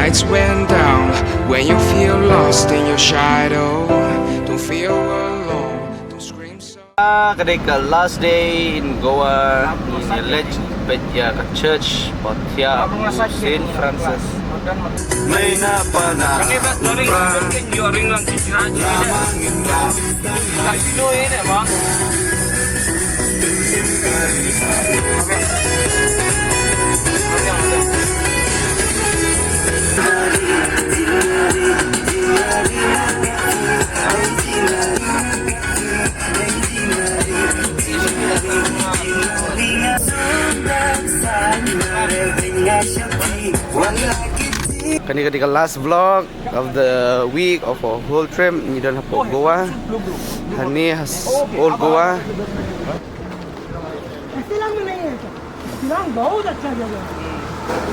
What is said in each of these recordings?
lights went down. When you feel lost in your shadow, don't feel alone, don't scream so. Kedai ke last day in Goa in the legend Petya Church Potia Saint Francis. Maina pana. Kani ketika last vlog of the week of our whole trip ni dan hapok Goa. Hani has all Goa. Shillong में नहीं है क्या? शिलांग बहुत अच्छा जगह है।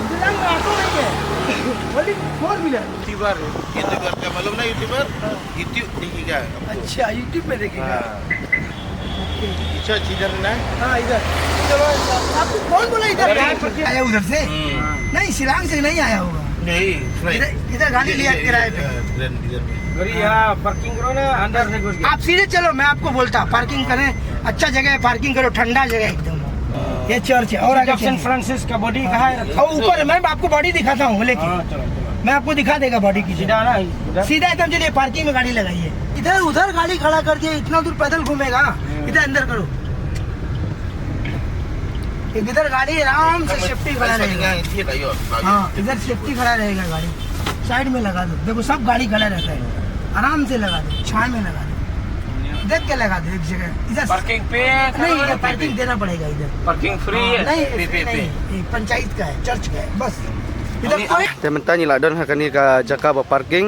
शिलांग में ऑटो नहीं है, बड़ी फोर व्हीलर। यूट्यूबर का मालूम ना यूट्यूबर यूट्यूब देखिएगा। अच्छा यूट्यूब में देखिएगा। इच्छा इधर ना? हाँ इधर। चलो आपको कौन बोला इधर? आया उधर से? नहीं शिलांग से नहीं आया होगा। नहीं इधर गाड़ी लिया किराए पे। पार्किंग करो ना अंदर से घुस आप सीधे चलो, मैं आपको बोलता पार्किंग करें, अच्छा जगह है पार्किंग करो, ठंडा जगह एकदम। ये चर्च है और आगे सेंट फ्रांसिस का बॉडी कहाँ है? और ऊपर मैं आपको बॉडी दिखाता हूँ, लेकिन मैं आपको दिखा देगा बॉडी की। सीधा ना सीधा एकदम चलिए, पार्किंग में गाड़ी लगाइए। इधर उधर गाड़ी खड़ा कर दिए, इतना दूर पैदल घूमेगा। इधर अंदर करो, इधर गाड़ी आराम से सेफ्टी खड़ा रहेगा। हाँ इधर सेफ्टी खड़ा रहेगा, गाड़ी साइड में लगा दो। देखो सब गाड़ी खड़ा रहता है, आराम से लगा दो, छाया में लगा दो, देख के लगा दो एक जगह। इधर पार्किंग पे नहीं, इधर पार्किंग देना पड़ेगा। इधर पार्किंग फ्री है नहीं, नहीं पंचायत का है, चर्च का है, बस इधर कोई teman-teman ni lah don hakani ka jaka ba parking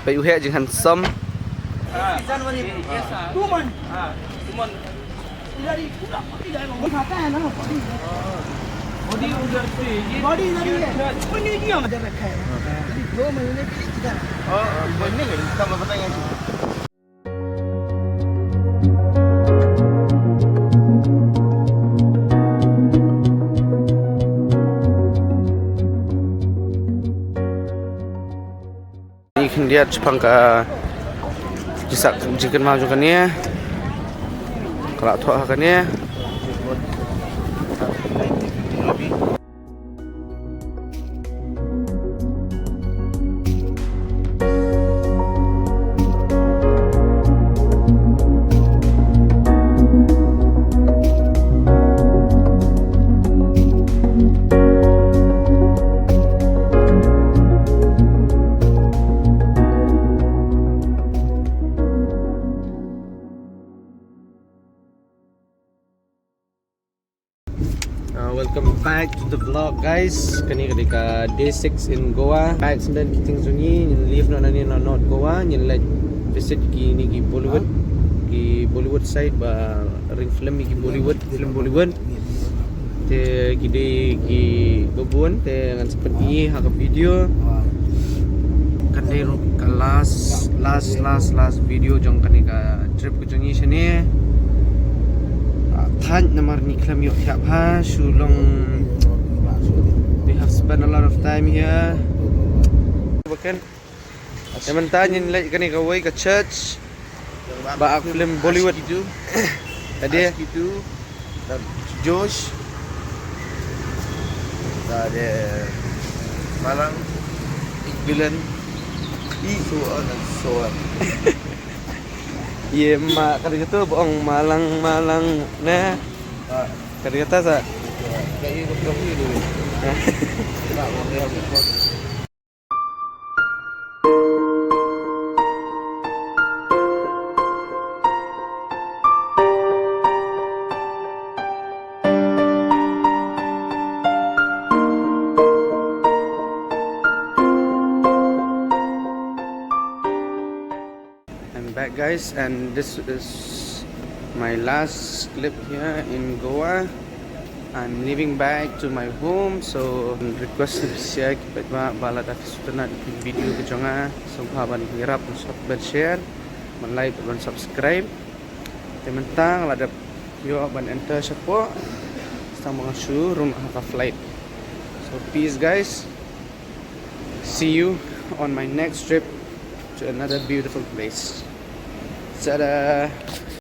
pe uhe jing handsome जनवरी 2 मंथ। इधर ही पूरा पटी जाएगा, वो खाता है ना पटी। बॉडी उधर से, बॉडी इधर ही है, कोई नहीं किया मत रखा है 2 महीने के लिए इधर। बनने के लिए कब बताएंगे? Ikan dia Jepang ka jisak jikan maju kan ya. Kalau tua kan ya. Welcome back to the vlog guys. Kani ketika day 6 in Goa. Back sembilan ting sunyi leave no nani no not Goa. Nyen like visit ki ni ki Bollywood. Ki Bollywood side ba ring film ki Bollywood, film Bollywood. Te ki day ki gabun te ngan seperti ha video. Kani ka last video jong kani ka trip ko jongi sini. Than namar ni klam yok tiap ha shulong. We have spent a lot of time here. Bukan teman-teman yang like kani kawai ke church ba film Bollywood itu tadi itu dan Josh ada Malang Igbilan so on and so on. Iya mak kata gitu bohong Malang nah kata kata sa Kayak kopi dulu. Back guys, and this is my last clip here in Goa. I'm leaving back to my home, so request share kita bala dah sutana di video kejonga so haban hirap dan share, like dan subscribe. Tementang ada yo ban enter siapa sama ngashu rumah ka flight. So peace guys. See you on my next trip to another beautiful place. Ta-da!